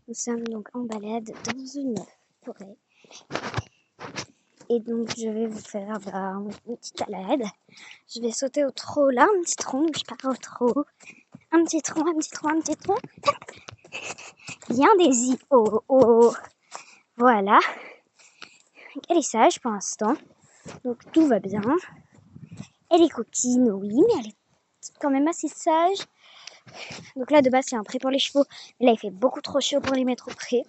Nous sommes donc en balade dans une forêt. Et donc je vais vous faire une petite balade. Je vais sauter au trot là, un petit tronc, je pars au trot. Un petit tronc. Bien Daisy, oh. Voilà. Elle est sage pour l'instant. Donc tout va bien. Elle est coquine, oui, mais elle est quand même assez sage. Donc là de base c'est un pré pour les chevaux. Mais là il fait beaucoup trop chaud pour les mettre au pré.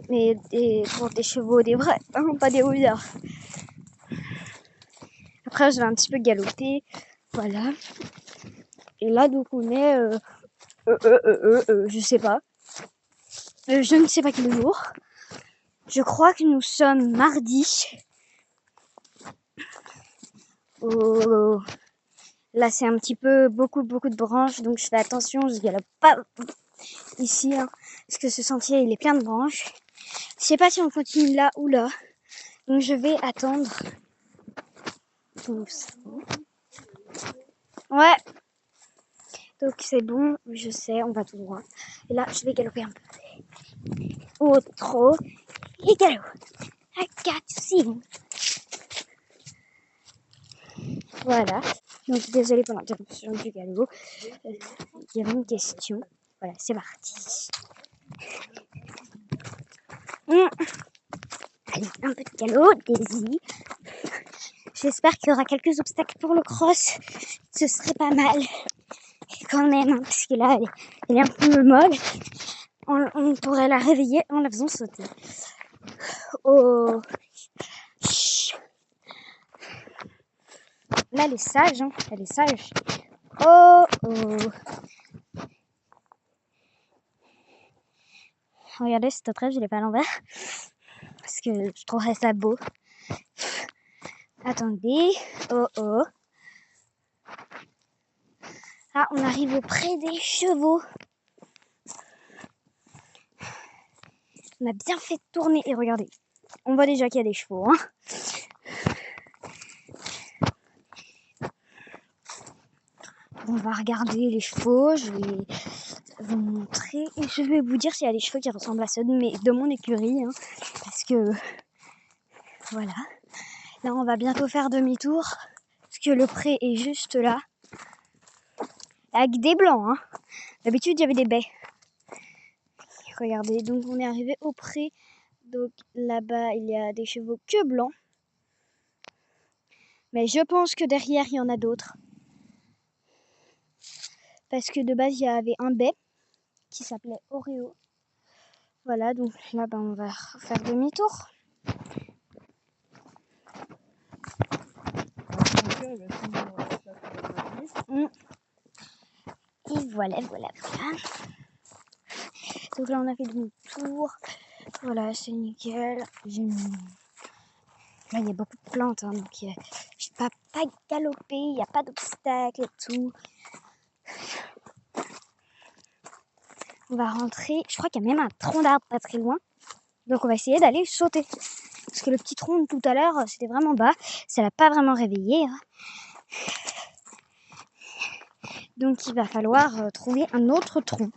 Mais pour des chevaux, des vrais, hein, pas des rouillards. Après je vais un petit peu galoper. Voilà. Et là donc on est... je sais pas. Je ne sais pas quel jour. Je crois que nous sommes mardi. Oh. Là c'est un petit peu beaucoup de branches. Donc je fais attention, je galope pas ici. Hein, parce que ce sentier il est plein de branches. Je sais pas si on continue là ou là. Donc je vais attendre. Ouais. Donc c'est bon, je sais, on va tout droit. Et là, je vais galoper un peu. Au trot. Et galop. I got to see. Voilà. Donc désolé pour l'interruption du galop. Il y avait une question. Voilà, c'est parti. Allez, un peu de galop, Daisy. J'espère qu'il y aura quelques obstacles pour le cross. Ce serait pas mal. Quand même, hein, parce que là, elle est un peu molle. On pourrait la réveiller en la faisant sauter. Oh. Là, elle est sage, hein. Elle est sage. Oh. Regardez, cet trait, je l'ai fait à l'envers. Parce que je trouverais ça beau. Attendez. Oh. Ah, on arrive auprès des chevaux. On a bien fait tourner. Et regardez, on voit déjà qu'il y a des chevaux. Hein. On va regarder les chevaux. Je vais vous montrer. Et je vais vous dire s'il y a des chevaux qui ressemblent à ceux de mon écurie. Hein, parce que, voilà. Là, on va bientôt faire demi-tour. Parce que le pré est juste là. Avec des blancs. Hein. D'habitude, il y avait des baies. Regardez, donc on est arrivé au pré. Donc là-bas, il y a des chevaux que blancs. Mais je pense que derrière, il y en a d'autres. Parce que de base, il y avait un bai qui s'appelait Oreo. Voilà, donc là, on va faire demi-tour. Et voilà. Donc là, on a fait demi-tour. Voilà, c'est nickel. Là, il y a beaucoup de plantes, hein, donc je ne peux pas galoper, il n'y a pas d'obstacle et tout. On va rentrer. Je crois qu'il y a même un tronc d'arbre pas très loin. Donc on va essayer d'aller sauter. Parce que le petit tronc de tout à l'heure, c'était vraiment bas. Ça l'a pas vraiment réveillé. Hein. Donc il va falloir trouver un autre tronc.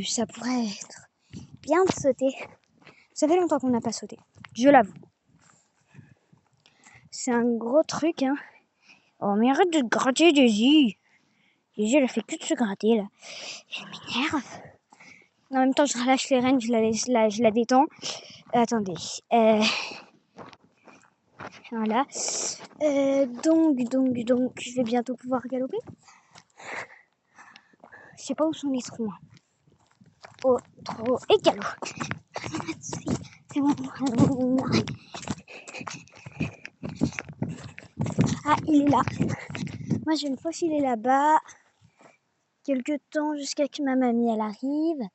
Ça pourrait être bien de sauter. Ça fait longtemps qu'on n'a pas sauté. Je l'avoue. C'est un gros truc. Hein. Oh mais arrête de te gratter, Daisy. Daisy, elle a fait que de se gratter là. Elle m'énerve. En même temps, je relâche les rênes, je la détends. Attendez. Voilà. Donc, je vais bientôt pouvoir galoper. Je sais pas où sont les troncs. Oh, trop. Et galop. C'est bon. Ah, il est là. Moi, je vais me faufiler là-bas. Quelque temps jusqu'à que ma mamie, elle arrive.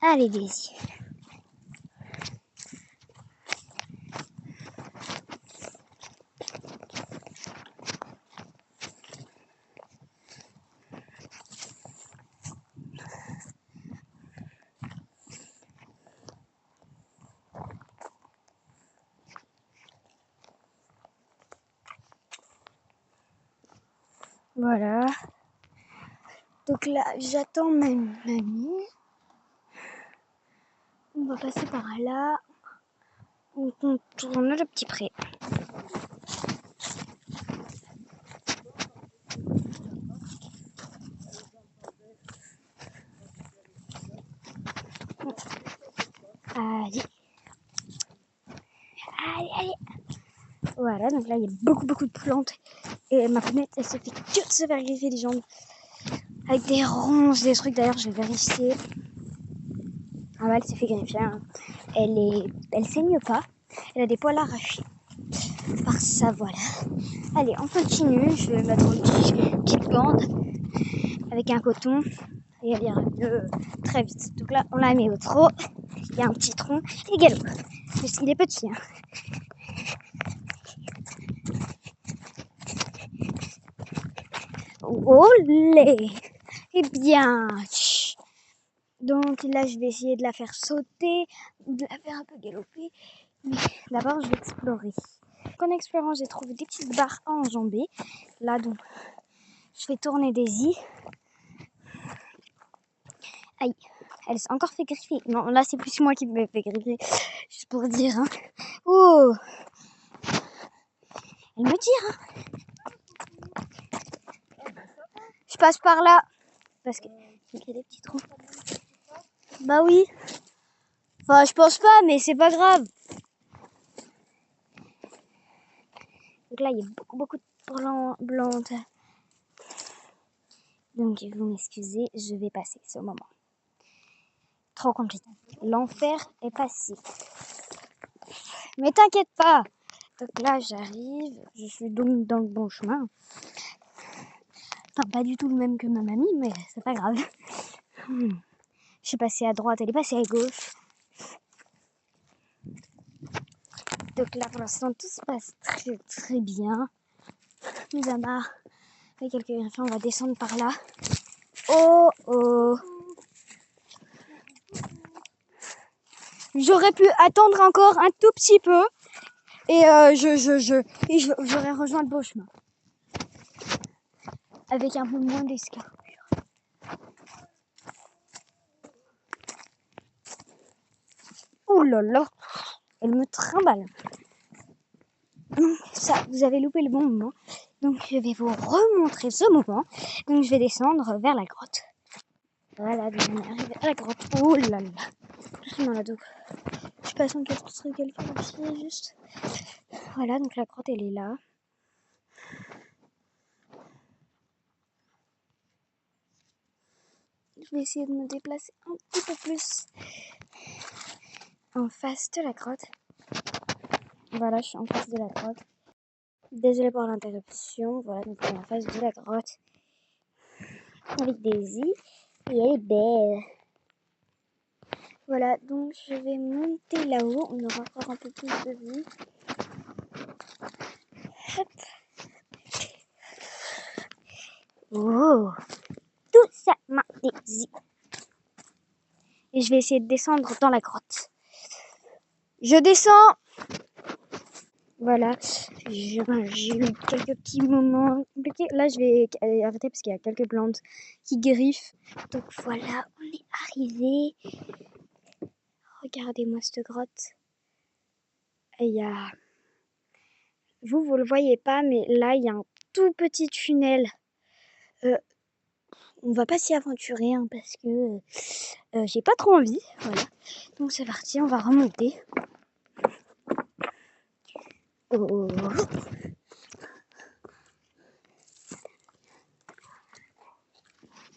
Allez, Daisy. Voilà. Donc là, j'attends ma mamie. On va passer par là. On contourne le petit pré. Allez. Allez, allez. Voilà, donc là, il y a beaucoup de plantes. Et ma fenêtre, elle se fait que de se faire griffer les jambes. Avec des ronces, des trucs. D'ailleurs, je vais vérifier. Ah ouais, elle s'est fait griffer. Hein. Elle saigne pas. Elle a des poils arrachés. Par ça, voilà. Allez, on continue. Je vais mettre une petite bande avec un coton. Et elle ira mieux très vite. Donc là, on la met au trot. Il y a un petit tronc et galop. Parce qu'il est petit. Hein. Olé! Eh bien, donc là, je vais essayer de la faire sauter, de la faire un peu galoper. Mais d'abord, je vais explorer. En explorant, j'ai trouvé des petites barres à enjamber. Là, donc, je fais tourner Daisy. Aïe, elle s'est encore fait griffer. Non, là, c'est plus moi qui me fait griffer. Juste pour dire. Hein. Oh! Elle me tire. Hein. Je passe par là. Parce qu'il y a des petits trous. Bah oui. Enfin, je pense pas, mais c'est pas grave. Donc là, il y a beaucoup de plantes. Donc, vous m'excusez, je vais passer ce moment. Trop compliqué. L'enfer est passé. Mais t'inquiète pas. Donc là, j'arrive. Je suis donc dans le bon chemin. Enfin, pas du tout le même que ma mamie, mais c'est pas grave. Je suis passée à droite, elle est passée à gauche. Donc là, pour l'instant, tout se passe très bien. Mis à part avec quelques griffons, on va descendre par là. Oh oh. J'aurais pu attendre encore un tout petit peu et j'aurais rejoint le beau chemin. Avec un peu moins d'escarpure. Ouh là là, elle me trimballe. Ça, vous avez loupé le bon moment. Donc je vais vous remontrer ce moment. Donc je vais descendre vers la grotte. Voilà, donc on est arrivé à la grotte. Oh là là. Doucement là, donc je passe en quelques ici juste. Voilà, donc la grotte elle est là. Je vais essayer de me déplacer un petit peu plus en face de la grotte. Voilà, je suis en face de la grotte. Désolée pour l'interruption. Voilà, donc on est en face de la grotte. Avec Daisy. Et elle est belle. Voilà, donc je vais monter là-haut. On aura encore un peu plus de vue. Hop. Oh, tout ça m'a Daisy. Et je vais essayer de descendre dans la grotte. Je descends. Voilà, j'ai eu quelques petits moments compliqués. Là, je vais arrêter parce qu'il y a quelques plantes qui griffent. Donc voilà, on est arrivé. Regardez-moi cette grotte. Et il y a... Vous le voyez pas, mais là, il y a un tout petit tunnel. On va pas s'y aventurer hein, parce que j'ai pas trop envie. Voilà. Donc c'est parti, on va remonter. Oh.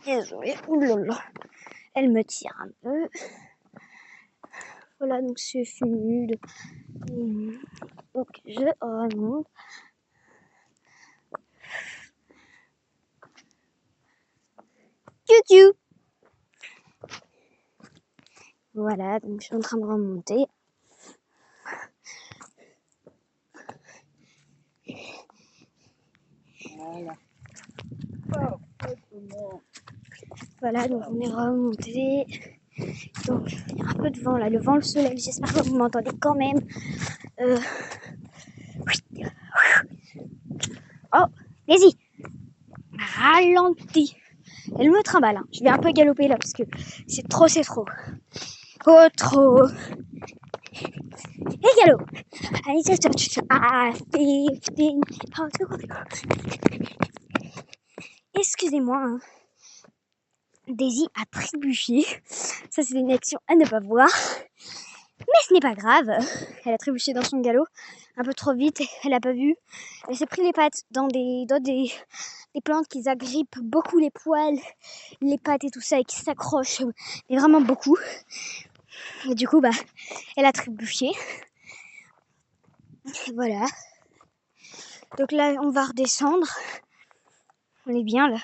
Désolée, oulala, elle me tire un peu. Voilà, donc c'est fini. Donc je remonte. Tchou. Voilà, donc je suis en train de remonter. Voilà, donc on est remonté. Donc il y a un peu de vent là, le vent se lève, j'espère que vous m'entendez quand même. Oh, vas-y. ralentit. Elle me trimballe. Hein. Je vais un peu galoper là parce que c'est trop. Oh, trop. Et galop. Allez, c'est 15. Excusez-moi. Hein. Daisy a trébuché. Ça, c'est une action à ne pas voir. Mais ce n'est pas grave. Elle a trébuché dans son galop. Un peu trop vite. Elle a pas vu. Elle s'est pris les pattes dans des plantes qui agrippent beaucoup les poils, les pattes et tout ça et qui s'accrochent. Mais vraiment beaucoup. Et du coup, elle a trébuché. Voilà. Donc là, on va redescendre. On est bien là.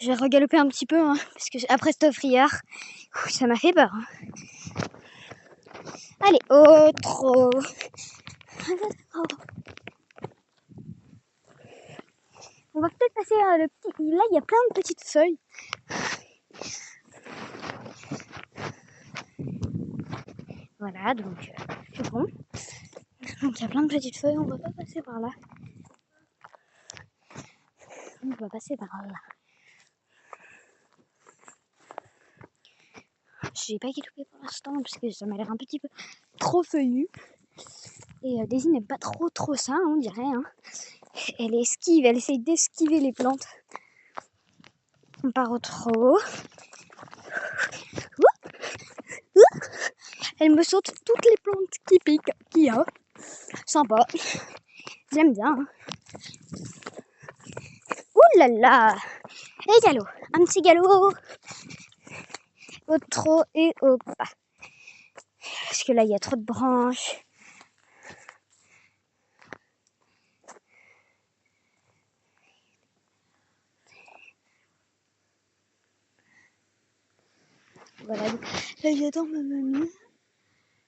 Je vais regaloper un petit peu, hein, parce que après cette frayeur, ça m'a fait peur. Hein. Allez, trop. On va peut-être passer le petit... Là, il y a plein de petites feuilles. Voilà, donc c'est bon. Donc il y a plein de petites feuilles, on va pas passer par là. On va passer par là. J'ai pas galopé pour l'instant parce que ça m'a l'air un petit peu trop feuillu. Et Daisy n'aime pas trop ça, on dirait. Hein. Elle esquive, elle essaye d'esquiver les plantes. On part au trop. Elle me saute toutes les plantes qui piquent qu'il y a. Sympa. J'aime bien. Hein. Ouh là là. Et galop. Un petit galop. Au trop et au pas. Parce que là, il y a trop de branches. Voilà. Là, j'attends ma mamie.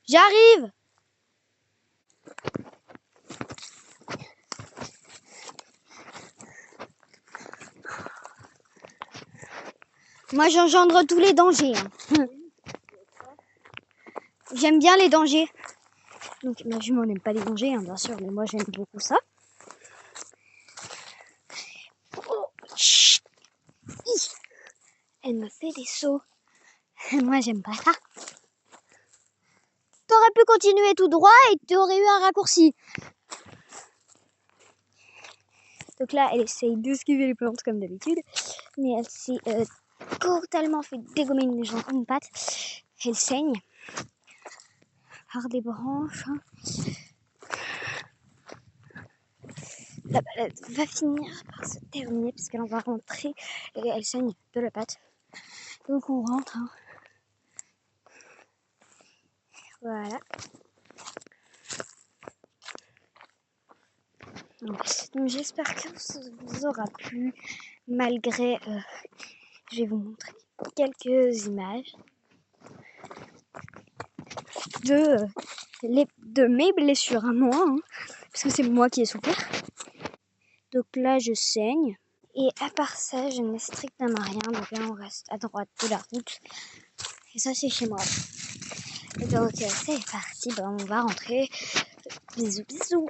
J'arrive! Moi, j'engendre tous les dangers. Hein. J'aime bien les dangers. Donc, ma jument n'aime pas les dangers, hein, bien sûr, mais moi, j'aime beaucoup ça. Oh, elle me fait des sauts. Moi, j'aime pas ça. T'aurais pu continuer tout droit et t'aurais eu un raccourci. Donc là, elle essaye d'esquiver les plantes comme d'habitude. Mais elle s'est totalement fait dégommer une patte. Elle saigne par des branches. Hein. La balade va finir par se terminer parce qu'elle va rentrer et elle saigne de la patte. Donc on rentre. Hein. Voilà. Donc j'espère que ça vous aura plu malgré... je vais vous montrer quelques images de mes blessures à moi, hein, parce que c'est moi qui ai souffert. Donc là, je saigne. Et à part ça, je n'ai strictement rien. Donc là, on reste à droite de la route. Et ça, c'est chez moi. Et donc, c'est parti. On va rentrer. Bisous, bisous.